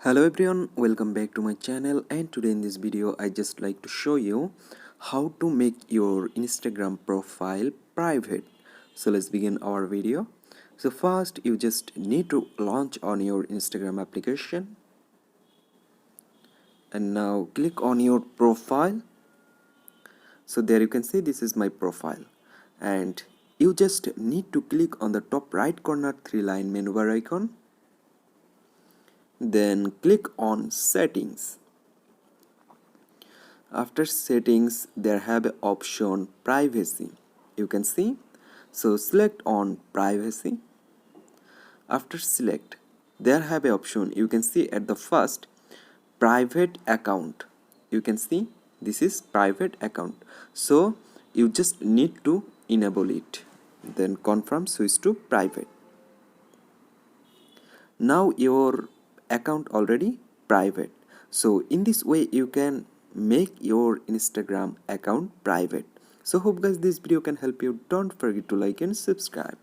Hello everyone, welcome back to my channel, and today in this video I just like to show you how to make your Instagram profile private. So let's begin our video. So first you just need to launch on your Instagram application, and now click on your profile. So there you can see this is my profile, and you just need to click on the top right corner three line menu bar icon. Then click on settings. After settings there have a option privacy, you can see. So select on privacy. After select there have a option, you can see at the first private account, you can see this is private account, so you just need to enable it, then confirm, switch to private. Now your account already private. So in this way you can make your Instagram account private. So hope guys this video can help you. Don't forget to like and subscribe.